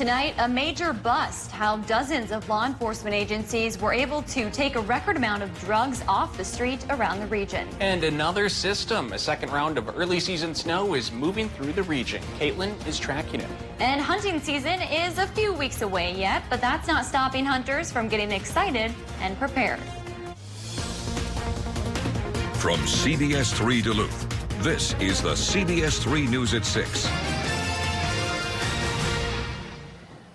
Tonight, a major bust, how dozens of law enforcement agencies were able to take a record amount of drugs off the street around the region. And another system, a second round of early season snow is moving through the region. Caitlin is tracking it. And hunting season is a few weeks away yet, but that's not stopping hunters from getting excited and prepared. From CBS3 Duluth, this is the CBS3 News at 6.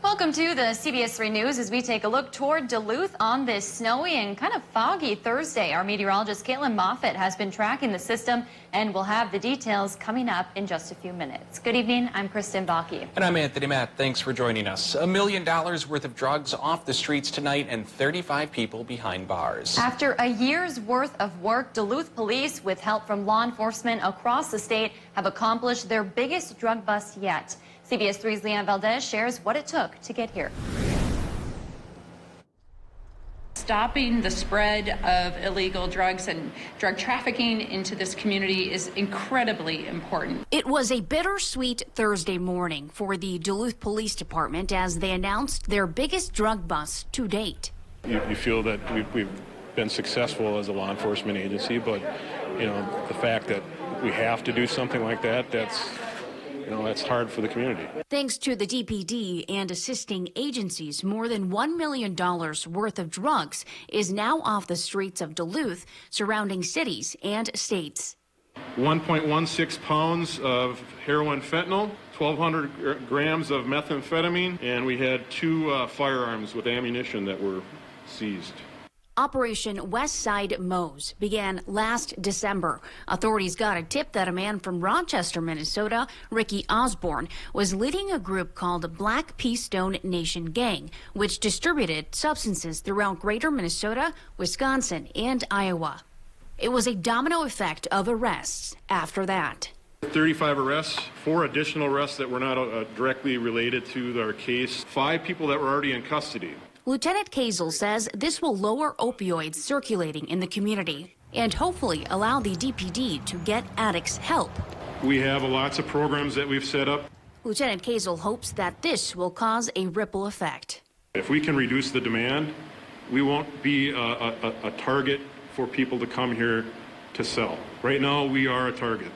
Welcome to the CBS3 News as we take a look toward Duluth on this snowy and kind of foggy Thursday. Our meteorologist Caitlin Moffett has been tracking the system and we'll have the details coming up in just a few minutes. Good evening, I'm Kristen Baki. And I'm Anthony Matt. Thanks for joining us. $1 million worth of drugs off the streets tonight and 35 people behind bars. After a year's worth of work, Duluth police, with help from law enforcement across the state, have accomplished their biggest drug bust yet. CBS 3's Leanne Valdez shares what it took to get here. Stopping the spread of illegal drugs and drug trafficking into this community is incredibly important. It was a bittersweet Thursday morning for the Duluth Police Department as they announced their biggest drug bust to date. You feel that we've been successful as a law enforcement agency, but the fact that we have to do something like that, that's hard for the community. Thanks to the DPD and assisting agencies, more than $1 million worth of drugs is now off the streets of Duluth, surrounding cities and states. 1.16 pounds of heroin fentanyl, 1,200 grams of methamphetamine, and we had 2 firearms with ammunition that were seized. Operation West Side Mows began last December. Authorities got a tip that a man from Rochester, Minnesota, Ricky Osborne, was leading a group called Black Peastone Nation Gang, which distributed substances throughout greater Minnesota, Wisconsin, and Iowa. It was a domino effect of arrests after that. 35 arrests, 4 additional arrests that were not directly related to our case, 5 people that were already in custody. Lieutenant Kazel says this will lower opioids circulating in the community and hopefully allow the DPD to get addicts help. We have lots of programs that we've set up. Lieutenant Kazel hopes that this will cause a ripple effect. If we can reduce the demand, we won't be a target for people to come here to sell. Right now, we are a target.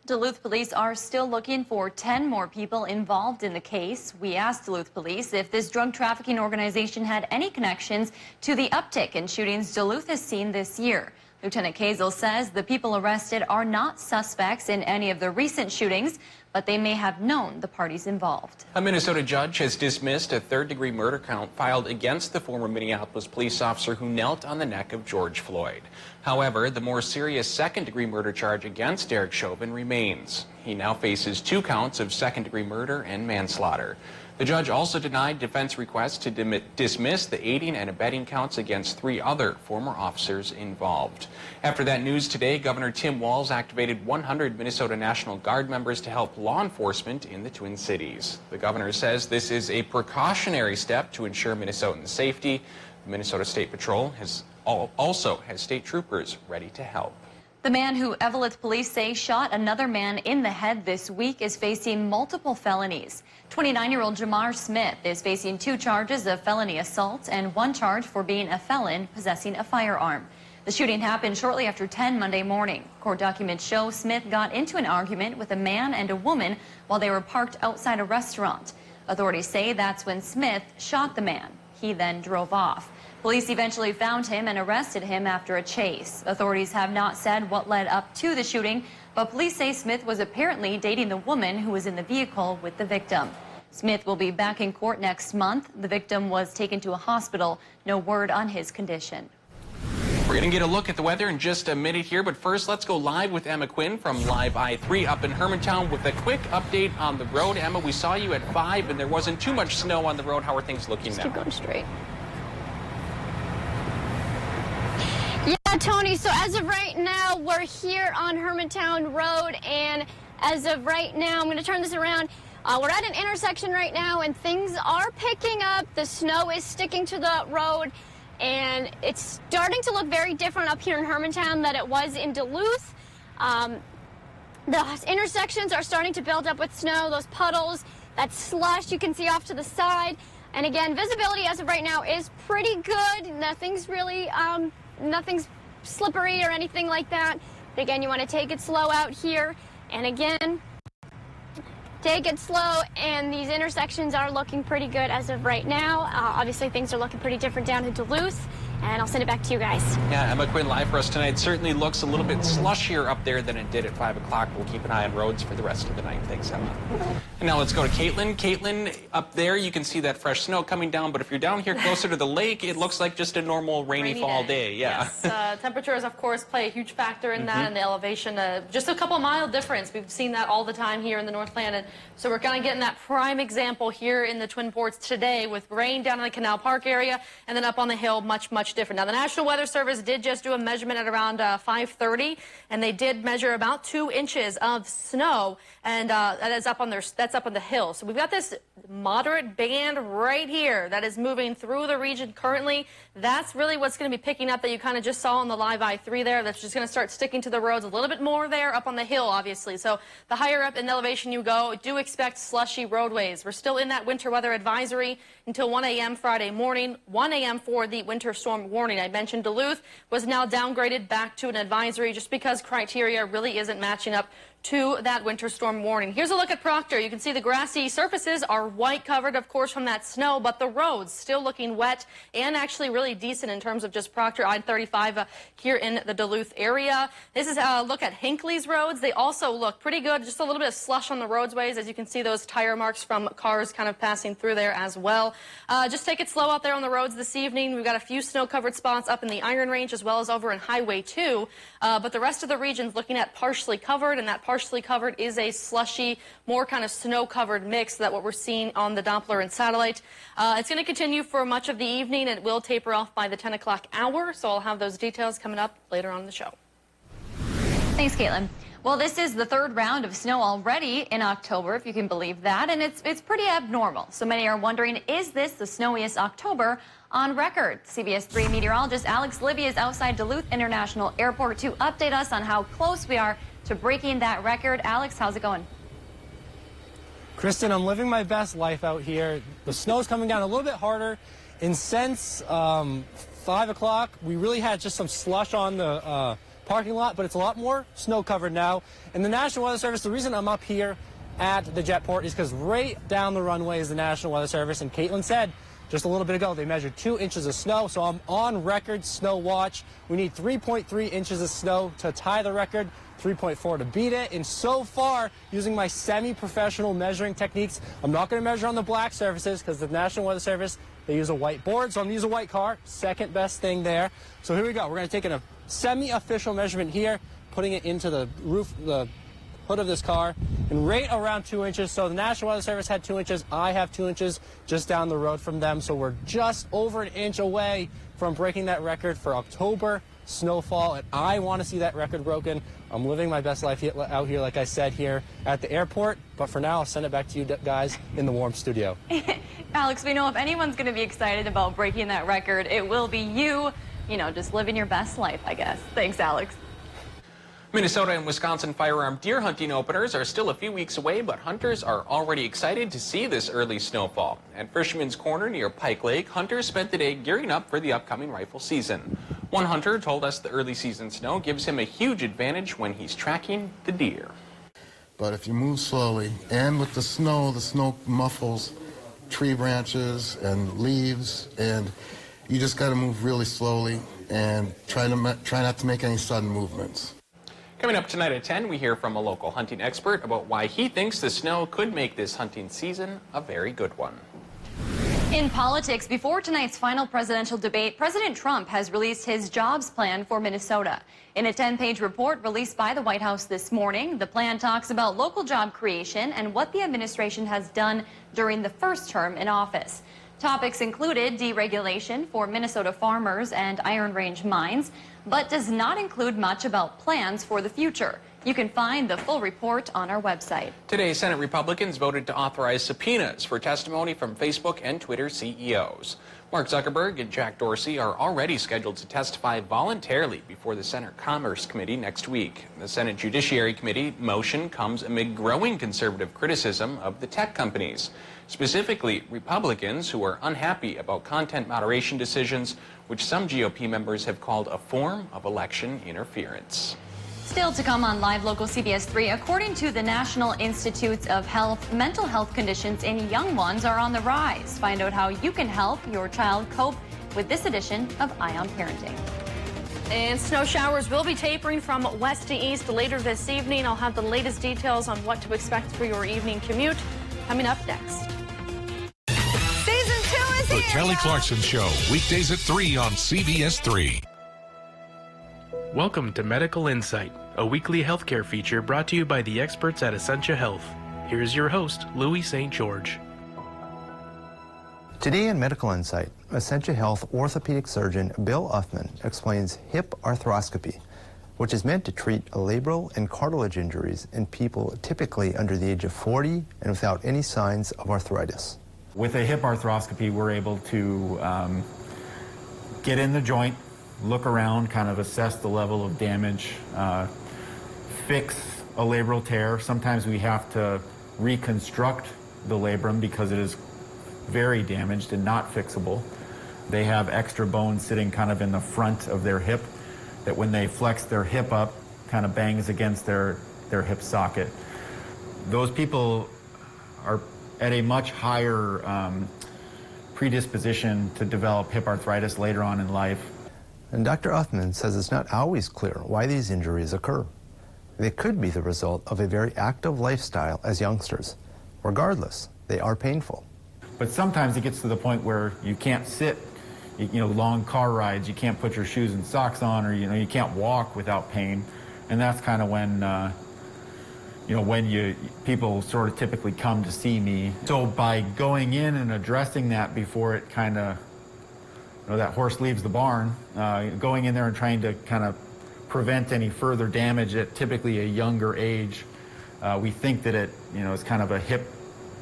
Duluth police are still looking for 10 more people involved in the case. We asked Duluth police if this drug trafficking organization had any connections to the uptick in shootings Duluth has seen this year. Lieutenant Kazel says the people arrested are not suspects in any of the recent shootings, but they may have known the parties involved. A Minnesota judge has dismissed a third-degree murder count filed against the former Minneapolis police officer who knelt on the neck of George Floyd. However, the more serious second-degree murder charge against Derek Chauvin remains. He now faces 2 counts of second-degree murder and manslaughter. The judge also denied defense requests to dismiss the aiding and abetting counts against 3 other former officers involved. After that news today, Governor Tim Walz activated 100 Minnesota National Guard members to help law enforcement in the Twin Cities. The governor says this is a precautionary step to ensure Minnesotan safety. The Minnesota State Patrol also has state troopers ready to help. The man who Eveleth police say shot another man in the head this week is facing multiple felonies. 29-year-old Jamar Smith is facing 2 charges of felony assault and 1 charge for being a felon possessing a firearm. The shooting happened shortly after 10 Monday morning. Court documents show Smith got into an argument with a man and a woman while they were parked outside a restaurant. Authorities say that's when Smith shot the man. He then drove off. Police eventually found him and arrested him after a chase. Authorities have not said what led up to the shooting, but police say Smith was apparently dating the woman who was in the vehicle with the victim. Smith will be back in court next month. The victim was taken to a hospital. No word on his condition. We're going to get a look at the weather in just a minute here, but first let's go live with Emma Quinn from Live I-3 up in Hermantown with a quick update on the road. Emma, we saw you at 5 and there wasn't too much snow on the road. How are things looking now? Keep going straight. Yeah, Tony, so as of right now, we're here on Hermantown Road, and as of right now, I'm going to turn this around. We're at an intersection right now, and things are picking up. The snow is sticking to the road, and it's starting to look very different up here in Hermantown than it was in Duluth. The intersections are starting to build up with snow, those puddles, that slush you can see off to the side. And again, visibility as of right now is pretty good. Nothing's really, nothing's slippery or anything like that. But again, you want to take it slow out here. And again, take it slow, and these intersections are looking pretty good as of right now. Obviously, things are looking pretty different down in Duluth. And I'll send it back to you guys. Yeah, Emma Quinn live for us tonight. Certainly looks a little bit slushier up there than it did at 5 o'clock. We'll keep an eye on roads for the rest of the night. Thanks, Emma. And now let's go to Caitlin. Caitlin, up there you can see that fresh snow coming down, but if you're down here closer to the lake, it looks like just a normal rainy fall day. Yeah. Yes. Temperatures, of course, play a huge factor in that, and the elevation. Just a couple mile difference. We've seen that all the time here in the Northland, and so we're kind of getting that prime example here in the Twin Ports today with rain down in the Canal Park area, and then up on the hill, much, much different. Now, the National Weather Service did just do a measurement at around 5:30, and they did measure about 2 inches of snow, and that's up on the hill. So we've got this moderate band right here that is moving through the region currently. That's really what's going to be picking up that you kind of just saw on the live I-3 there. That's just going to start sticking to the roads a little bit more there up on the hill, obviously. So the higher up in elevation you go, do expect slushy roadways. We're still in that winter weather advisory until 1 a.m. Friday morning, 1 a.m. for the winter storm warning. I mentioned Duluth was now downgraded back to an advisory just because criteria really isn't matching up to that winter storm warning. Here's a look at Proctor. You can see the grassy surfaces are white covered, of course, from that snow, but the roads still looking wet and actually really decent in terms of just Proctor I-35 here in the Duluth area. This is a look at Hinckley's roads. They also look pretty good. Just a little bit of slush on the roadways, as you can see those tire marks from cars kind of passing through there as well. Just take it slow out there on the roads this evening. We've got a few snow-covered spots up in the Iron Range as well as over in Highway 2, but the rest of the region's looking at partially covered, and that partially covered is a slushy, more kind of snow-covered mix. That's what we're seeing on the Doppler and satellite. It's going to continue for much of the evening. It will taper off by the 10 o'clock hour, so I'll have those details coming up later on in the show. Thanks, Caitlin. Well, this is the third round of snow already in October, if you can believe that, and it's pretty abnormal. So many are wondering, is this the snowiest October on record? CBS3 meteorologist Alex Livy is outside Duluth International Airport to update us on how close we are to breaking that record. Alex, how's it going? Kristen, I'm living my best life out here. The snow's coming down a little bit harder, and since 5 o'clock, we really had just some slush on the parking lot, but it's a lot more snow covered now. And the National Weather Service, the reason I'm up here at the jetport is because right down the runway is the National Weather Service, and Caitlin said just a little bit ago they measured 2 inches of snow, so I'm on record snow watch. We need 3.3 inches of snow to tie the record, 3.4 to beat it, and so far, using my semi-professional measuring techniques, I'm not going to measure on the black surfaces because the National Weather Service, they use a white board, so I'm going to use a white car, second best thing there. So here we go. We're going to take a semi-official measurement here, putting it into the roof, the hood of this car, and right around 2 inches. So the National Weather Service had 2 inches. I have 2 inches just down the road from them. So we're just over an inch away from breaking that record for October snowfall, and I want to see that record broken. I'm living my best life out here, like I said, here at the airport. But for now, I'll send it back to you guys in the warm studio. Alex, we know if anyone's going to be excited about breaking that record, it will be you. You know, just living your best life, I guess. Thanks, Alex. Minnesota and Wisconsin firearm deer hunting openers are still a few weeks away, but hunters are already excited to see this early snowfall. At Fisherman's Corner near Pike Lake, hunters spent the day gearing up for the upcoming rifle season. One hunter told us the early season snow gives him a huge advantage when he's tracking the deer. But if you move slowly, and with the snow muffles tree branches and leaves, and you just got to move really slowly and try not to make any sudden movements. Coming up tonight at 10, we hear from a local hunting expert about why he thinks the snow could make this hunting season a very good one. In politics, before tonight's final presidential debate, President Trump has released his jobs plan for Minnesota. In a 10-page report released by the White House this morning, the plan talks about local job creation and what the administration has done during the first term in office. Topics included deregulation for Minnesota farmers and Iron Range mines, but does not include much about plans for the future. You can find the full report on our website. Today, Senate Republicans voted to authorize subpoenas for testimony from Facebook and Twitter CEOs. Mark Zuckerberg and Jack Dorsey are already scheduled to testify voluntarily before the Senate Commerce Committee next week. The Senate Judiciary Committee motion comes amid growing conservative criticism of the tech companies, specifically Republicans who are unhappy about content moderation decisions, which some GOP members have called a form of election interference. Still to come on Live Local CBS 3, according to the National Institutes of Health, mental health conditions in young ones are on the rise. Find out how you can help your child cope with this edition of Eye on Parenting. And snow showers will be tapering from west to east later this evening. I'll have the latest details on what to expect for your evening commute coming up next. Season 2 is The here, Kelly y'all. Clarkson Show, weekdays at 3 on CBS 3. Welcome to Medical Insight, a weekly healthcare feature brought to you by the experts at Essentia Health. Here's your host, Louis St. George. Today in Medical Insight, Essentia Health orthopedic surgeon Bill Uffman explains hip arthroscopy, which is meant to treat labral and cartilage injuries in people typically under the age of 40 and without any signs of arthritis. With a hip arthroscopy, we're able to get in the joint, look around, kind of assess the level of damage, fix a labral tear. Sometimes we have to reconstruct the labrum because it is very damaged and not fixable. They have extra bone sitting kind of in the front of their hip that when they flex their hip up, kind of bangs against their hip socket. Those people are at a much higher predisposition to develop hip arthritis later on in life. And Dr. Uffman says it's not always clear why these injuries occur. They could be the result of a very active lifestyle as youngsters. Regardless, they are painful. But sometimes it gets to the point where you can't sit, long car rides, you can't put your shoes and socks on, or you can't walk without pain. And that's kind of when people sort of typically come to see me. So by going in and addressing that before it kind of, that horse leaves the barn, going in there and trying to kind of prevent any further damage at typically a younger age, we think that it, is kind of a hip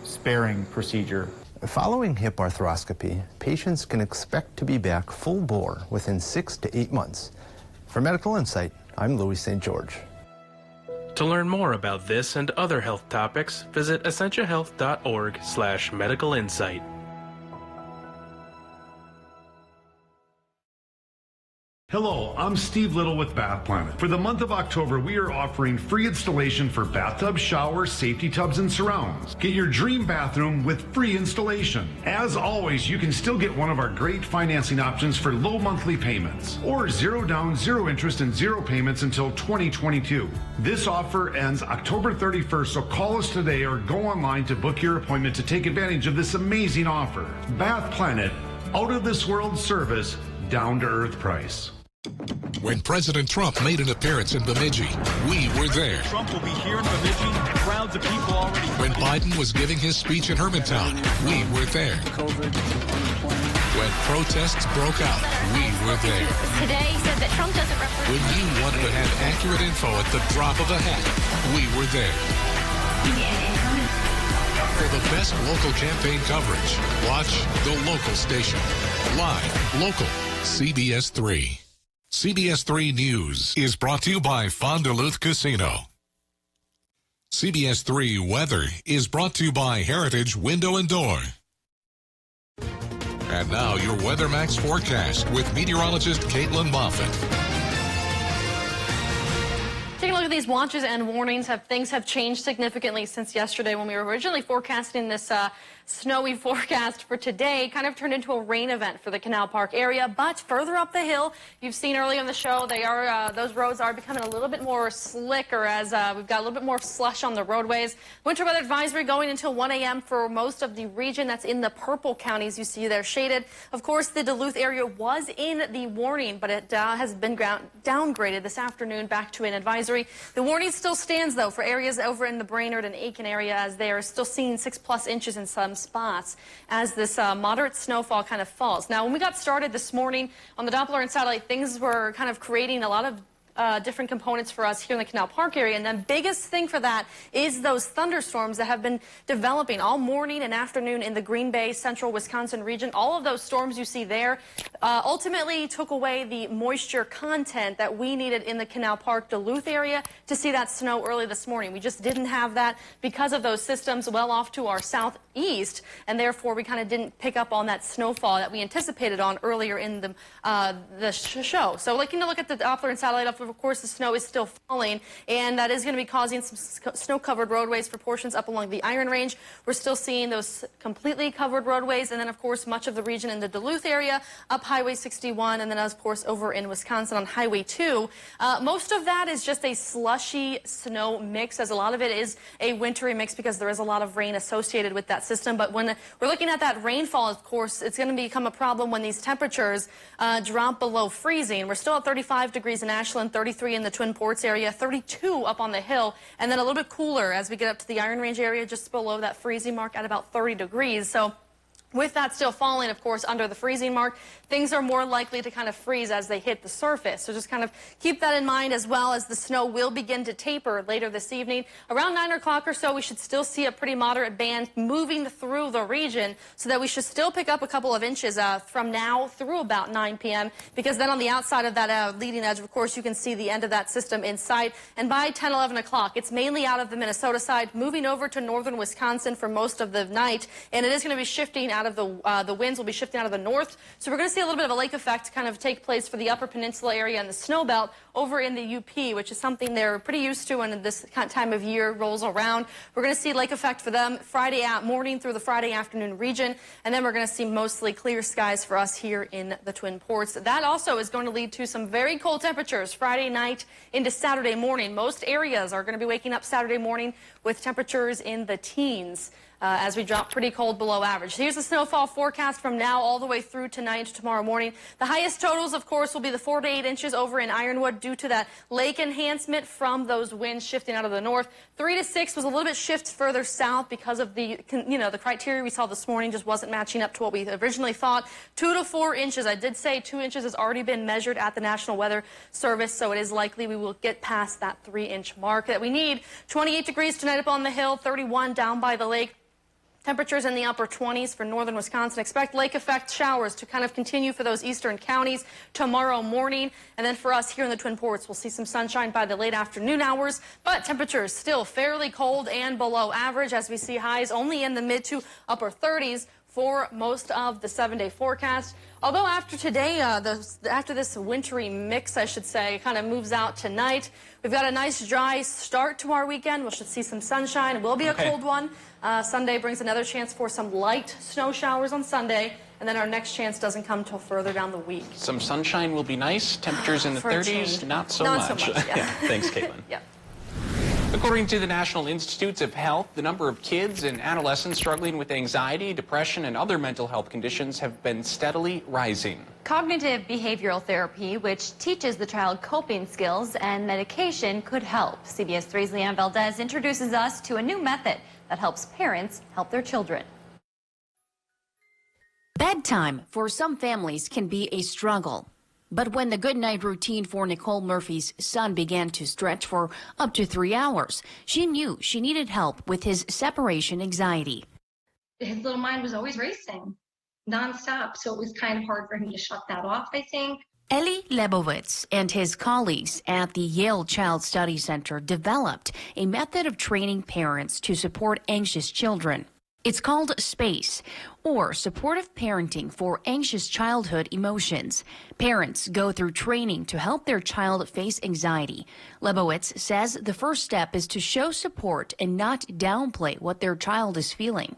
sparing procedure. Following hip arthroscopy, patients can expect to be back full bore within 6 to 8 months. For Medical Insight, I'm Louis St. George. To learn more about this and other health topics, visit essentiahealth.org/medicalinsight. Hello, I'm Steve Little with Bath Planet. For the month of October, we are offering free installation for bathtubs, showers, safety tubs, and surrounds. Get your dream bathroom with free installation. As always, you can still get one of our great financing options for low monthly payments, or 0 down, 0 interest, and 0 payments until 2022. This offer ends October 31st, so call us today or go online to book your appointment to take advantage of this amazing offer. Bath Planet, out of this world service, down to earth price. When President Trump made an appearance in Bemidji, we were there. Trump will be here in Bemidji. Crowds of people already. When Biden was giving his speech in Hermantown, we were there. When protests broke out, we were there. Today he said that Trump doesn't represent. When you wanted to have accurate info at the drop of a hat, we were there. For the best local campaign coverage, watch the local station. Live, local, CBS 3. CBS 3 News is brought to you by Fond du Duluth Casino. CBS 3 Weather is brought to you by Heritage Window and Door. And now your Weather Max forecast with meteorologist Caitlin Moffitt. Taking a look at these watches and warnings, things have changed significantly since yesterday when we were originally forecasting this snowy forecast for today. Kind of turned into a rain event for the Canal Park area, but further up the hill, you've seen earlier in the show, those roads are becoming a little bit more slicker as we've got a little bit more slush on the roadways. Winter weather advisory going until 1 a.m. for most of the region. That's in the purple counties you see there shaded. Of course, the Duluth area was in the warning, but it has been downgraded this afternoon back to an advisory. The warning still stands, though, for areas over in the Brainerd and Aiken area, as they are still seeing 6+ inches in some spots as this moderate snowfall kind of falls. Now, when we got started this morning on the Doppler and satellite, things were kind of creating a lot of different components for us here in the Canal Park area. And the biggest thing for that is those thunderstorms that have been developing all morning and afternoon in the Green Bay, central Wisconsin region. All of those storms you see there ultimately took away the moisture content that we needed in the Canal Park, Duluth area to see that snow early this morning. We just didn't have that because of those systems well off to our southeast, and therefore we kind of didn't pick up on that snowfall that we anticipated on earlier in the show. So looking to look at the Doppler and satellite, of course the snow is still falling, and that is going to be causing some snow-covered roadways for portions up along the Iron Range. We're still seeing those completely covered roadways, and then of course much of the region in the Duluth area, up Highway 61, and then of course over in Wisconsin on Highway 2. Most of that is just a slushy snow mix, as a lot of it is a wintry mix because there is a lot of rain associated with that system. But when we're looking at that rainfall, of course, it's going to become a problem when these temperatures drop below freezing. We're still at 35 degrees in Ashland, 33 in the Twin Ports area, 32 up on the hill, and then a little bit cooler as we get up to the Iron Range area, just below that freezing mark at about 30 degrees. So with that still falling, of course, under the freezing mark, things are more likely to kind of freeze as they hit the surface. So just kind of keep that in mind, as well as the snow will begin to taper later this evening. Around 9 o'clock or so, we should still see a pretty moderate band moving through the region, so that we should still pick up a couple of inches from now through about 9 p.m. because then on the outside of that leading edge, of course, you can see the end of that system in sight. And by 10, 11 o'clock, it's mainly out of the Minnesota side, moving over to northern Wisconsin for most of the night, and it is going to be shifting out of the winds will be shifting out of the north. So we're going to see a little bit of a lake effect kind of take place for the upper peninsula area and the snow belt over in the UP, which is something they're pretty used to when this time of year rolls around. We're going to see lake effect for them Friday morning through the Friday afternoon region, and then we're going to see mostly clear skies for us here in the Twin Ports. That also is going to lead to some very cold temperatures Friday night into Saturday morning. Most areas are going to be waking up Saturday morning with temperatures in the teens. As we drop pretty cold below average. Here's the snowfall forecast from now all the way through tonight to tomorrow morning. The highest totals, of course, will be the 4 to 8 inches over in Ironwood due to that lake enhancement from those winds shifting out of the north. 3 to 6 was a little bit shift further south because of the criteria we saw this morning just wasn't matching up to what we originally thought. 2 to 4 inches. I did say 2 inches has already been measured at the National Weather Service, so it is likely we will get past that 3-inch mark that we need. 28 degrees tonight up on the hill, 31 down by the lake. Temperatures in the upper 20s for northern Wisconsin. Expect lake effect showers to kind of continue for those eastern counties tomorrow morning. And then for us here in the Twin Ports, we'll see some sunshine by the late afternoon hours, but temperatures still fairly cold and below average as we see highs only in the mid to upper 30s for most of the 7-day forecast. Although after today, after this wintry mix, I should say, kind of moves out tonight, we've got a nice dry start to our weekend. We should see some sunshine. It will be a cold one. Sunday brings another chance for some light snow showers on Sunday, and then our next chance doesn't come till further down the week. Some sunshine will be nice. Temperatures in the 30s, not so much. Yeah. Thanks, Caitlin. Yeah. According to the National Institutes of Health, the number of kids and adolescents struggling with anxiety, depression, and other mental health conditions have been steadily rising. Cognitive behavioral therapy, which teaches the child coping skills and medication, could help. CBS 3's Leanne Valdez introduces us to a new method that helps parents help their children. Bedtime for some families can be a struggle. But when the goodnight routine for Nicole Murphy's son began to stretch for up to 3 hours, she knew she needed help with his separation anxiety. His little mind was always racing, nonstop, so it was kind of hard for him to shut that off, I think. Eli Lebowitz and his colleagues at the Yale Child Study Center developed a method of training parents to support anxious children. It's called SPACE, or Supportive Parenting for Anxious Childhood Emotions. Parents go through training to help their child face anxiety. Lebowitz says the first step is to show support and not downplay what their child is feeling.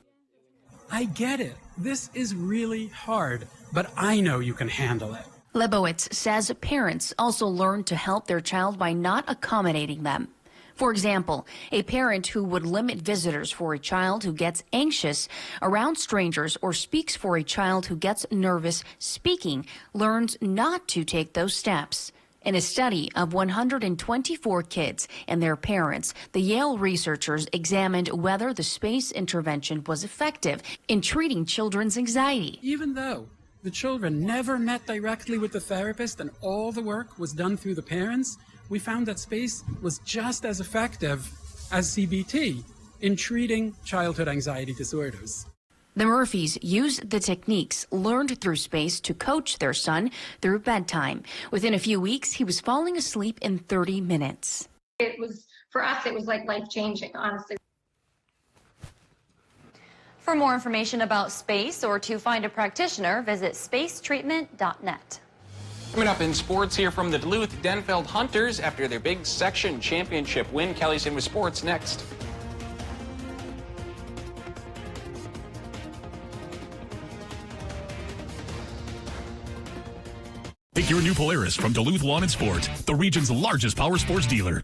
I get it. This is really hard, but I know you can handle it. Lebowitz says parents also learn to help their child by not accommodating them. For example, a parent who would limit visitors for a child who gets anxious around strangers or speaks for a child who gets nervous speaking learns not to take those steps. In a study of 124 kids and their parents, the Yale researchers examined whether the SPACE intervention was effective in treating children's anxiety. Even though the children never met directly with the therapist and all the work was done through the parents, we found that space was just as effective as CBT in treating childhood anxiety disorders. The Murphys used the techniques learned through space to coach their son through bedtime. Within a few weeks, he was falling asleep in 30 minutes. It was, for us, it was like life-changing, honestly. For more information about space or to find a practitioner, visit spacetreatment.net. Coming up in sports here from the Duluth Denfeld Hunters after their big section championship win. Kelly's in with sports next. Take your new Polaris from Duluth Lawn and Sport, the region's largest power sports dealer.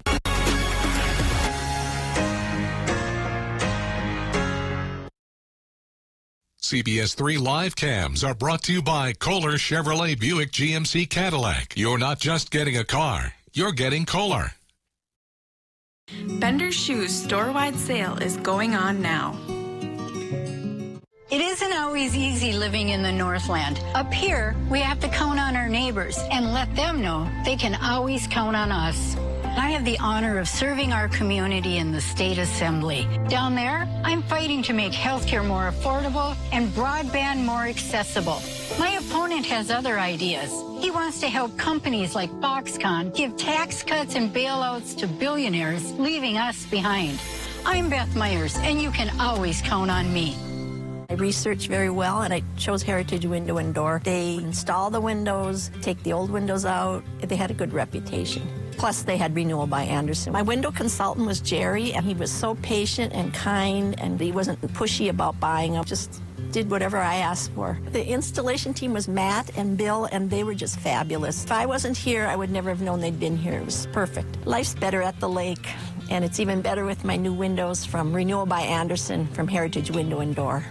CBS3 live cams are brought to you by Kohler Chevrolet Buick GMC Cadillac. You're not just getting a car, you're getting Kohler. Bender's Shoes store-wide sale is going on now. It isn't always easy living in the Northland. Up here, we have to count on our neighbors and let them know they can always count on us. I have the honor of serving our community in the State Assembly. Down there, I'm fighting to make healthcare more affordable and broadband more accessible. My opponent has other ideas. He wants to help companies like Foxconn give tax cuts and bailouts to billionaires, leaving us behind. I'm Beth Myers, and you can always count on me. I researched very well, and I chose Heritage Window and Door. They install the windows, take the old windows out. They had a good reputation. Plus, they had renewal by Anderson. My window consultant was Jerry, and he was so patient and kind, and he wasn't pushy about buying them. Just did whatever I asked for. The installation team was Matt and Bill, and they were just fabulous. If I wasn't here, I would never have known they'd been here. It was perfect. Life's better at the lake, and it's even better with my new windows from Renewal by Anderson from Heritage Window and Door.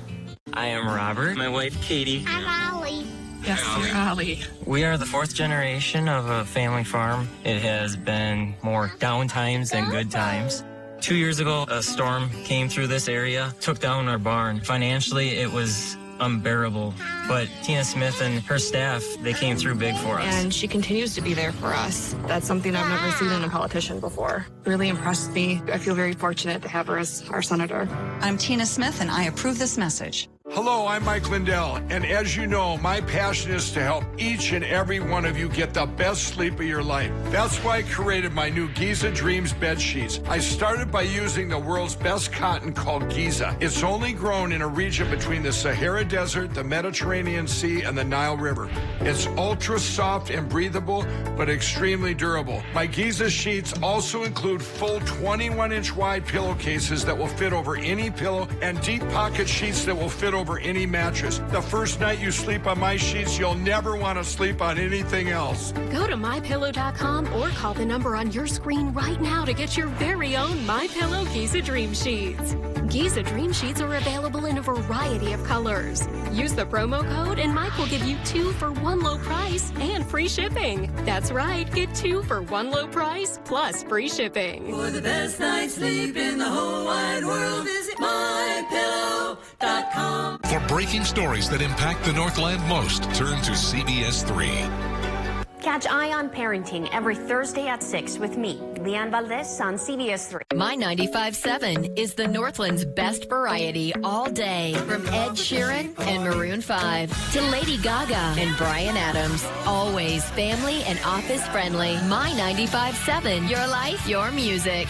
I am Robert. My wife, Katie. I'm Ollie. Yes, you're Ollie. We are the fourth generation of a family farm. It has been more down times than good times. 2 years ago, a storm came through this area, took down our barn. Financially, it was unbearable, but Tina Smith and her staff, they came through big for us. And she continues to be there for us. That's something I've never seen in a politician before. Really impressed me. I feel very fortunate to have her as our senator. I'm Tina Smith, and I approve this message. Hello, I'm Mike Lindell, and as you know, my passion is to help each and every one of you get the best sleep of your life. That's why I created my new Giza Dreams bed sheets. I started by using the world's best cotton called Giza. It's only grown in a region between the Sahara Desert, the Mediterranean Sea, and the Nile River. It's ultra soft and breathable, but extremely durable. My Giza sheets also include full 21-inch wide pillowcases that will fit over any pillow and deep pocket sheets that will fit over any mattress. The first night you sleep on my sheets, you'll never want to sleep on anything else. Go to MyPillow.com or call the number on your screen right now to get your very own MyPillow Giza Dream Sheets. Giza Dream Sheets are available in a variety of colors. Use the promo code and Mike will give you 2 for 1 low price and free shipping. That's right, get 2 for 1 low price plus free shipping. For the best night's sleep in the whole wide world, visit MyPillow.com. For breaking stories that impact the Northland most, turn to CBS3. Catch Eye on Parenting every Thursday at 6 with me, Leanne Valdez, on CBS3. My 95.7 is the Northland's best variety all day. From Ed Sheeran and Maroon 5 to Lady Gaga and Bryan Adams. Always family and office friendly. My 95.7, your life, your music.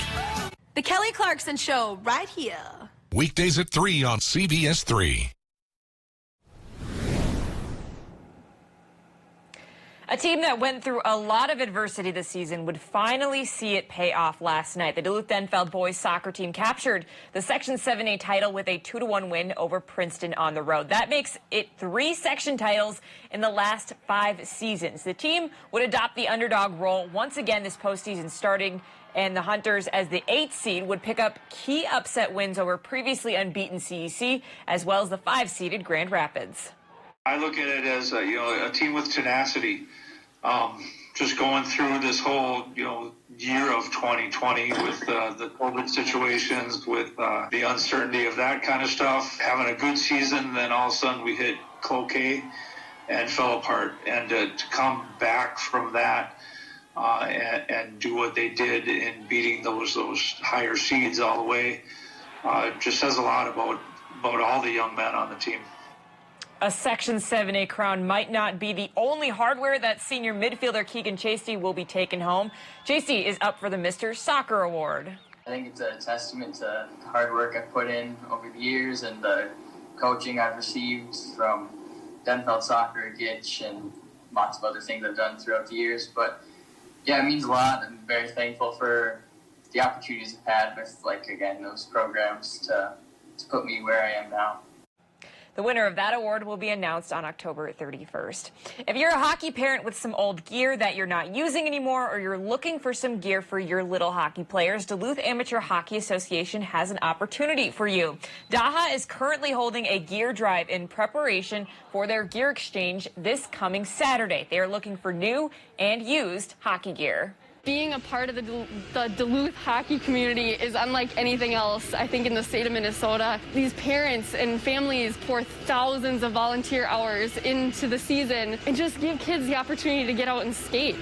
The Kelly Clarkson Show, right here. Weekdays at 3 on CBS3. A team that went through a lot of adversity this season would finally see it pay off last night. The Duluth Denfeld boys soccer team captured the Section 7A title with a 2-1 win over Princeton on the road. That makes it 3 section titles in the last 5 seasons. The team would adopt the underdog role once again this postseason starting, and the Hunters, as the 8th seed, would pick up key upset wins over previously unbeaten CEC, as well as the 5-seeded Grand Rapids. I look at it as a team with tenacity, just going through this whole year of 2020 with the COVID situations, with the uncertainty of that kind of stuff, having a good season, then all of a sudden we hit Cloquet and fell apart, and to come back from that and do what they did in beating those higher seeds all the way. Just says a lot about all the young men on the team. A Section 7A crown might not be the only hardware that senior midfielder Keegan Chasty will be taking home. Chasty is up for the Mr. Soccer Award. I think it's a testament to the hard work I've put in over the years and the coaching I've received from Denfeld Soccer, Gitch, and lots of other things I've done throughout the years. But yeah, it means a lot. I'm very thankful for the opportunities I've had with, again, those programs to put me where I am now. The winner of that award will be announced on October 31st. If you're a hockey parent with some old gear that you're not using anymore, or you're looking for some gear for your little hockey players, Duluth Amateur Hockey Association has an opportunity for you. DAHA is currently holding a gear drive in preparation for their gear exchange this coming Saturday. They are looking for new and used hockey gear. Being a part of the Duluth hockey community is unlike anything else, I think, in the state of Minnesota. These parents and families pour thousands of volunteer hours into the season and just give kids the opportunity to get out and skate.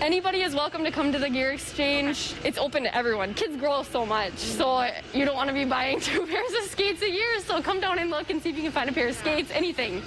Anybody is welcome to come to the gear exchange. It's open to everyone. Kids grow so much, so you don't want to be buying 2 pairs of skates a year, so come down and look and see if you can find a pair of skates, anything.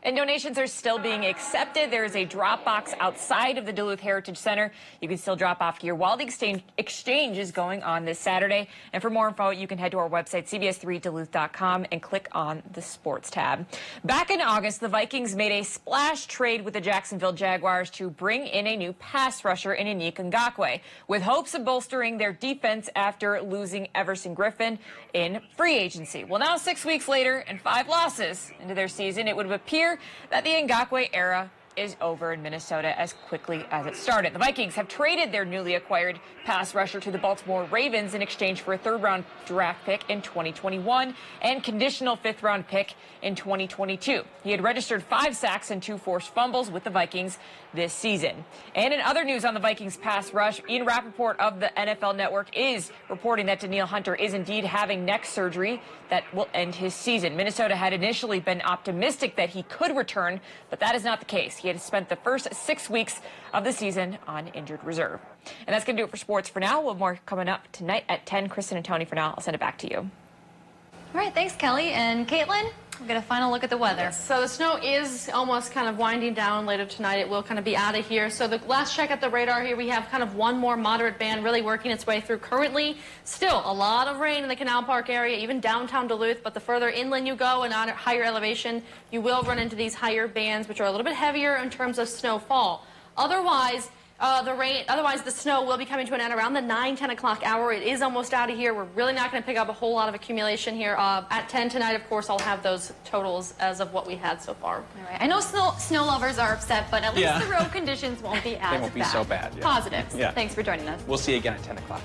And donations are still being accepted. There is a drop box outside of the Duluth Heritage Center. You can still drop off gear while the exchange is going on this Saturday. And for more info, you can head to our website, CBS3Duluth.com, and click on the sports tab. Back in August, the Vikings made a splash trade with the Jacksonville Jaguars to bring in a new pass rusher in Onyeka Ngakwe, with hopes of bolstering their defense after losing Everson Griffin in free agency. Well, now 6 weeks later and 5 losses into their season, it would appear that the Ngakwe era is over in Minnesota as quickly as it started. The Vikings have traded their newly acquired pass rusher to the Baltimore Ravens in exchange for a 3rd-round draft pick in 2021 and conditional 5th-round pick in 2022. He had registered 5 sacks and 2 forced fumbles with the Vikings this season. And in other news on the Vikings pass rush, Ian Rappaport of the NFL Network is reporting that Danielle Hunter is indeed having neck surgery that will end his season. Minnesota had initially been optimistic that he could return, but that is not the case. He had spent the first 6 weeks of the season on injured reserve. And that's going to do it for sports for now. We'll have more coming up tonight at 10. Kristen and Tony for now. I'll send it back to you. All right, thanks, Kelly. And Caitlin, we'll get a final look at the weather. Yes, so the snow is almost kind of winding down later tonight. It will kind of be out of here. So the last check at the radar here, we have kind of one more moderate band really working its way through. Currently, still a lot of rain in the Canal Park area, even downtown Duluth. But the further inland you go and on higher elevation, you will run into these higher bands, which are a little bit heavier in terms of snowfall. Otherwise, the snow will be coming to an end around the 9-10 o'clock hour. It is almost out of here. We're really not going to pick up a whole lot of accumulation here. At 10 tonight, of course, I'll have those totals as of what we had so far. All right. I know snow lovers are upset, but at least the road conditions won't be as bad. They won't be so bad. Yeah. Positives. Yeah. Thanks for joining us. We'll see you again at 10 o'clock.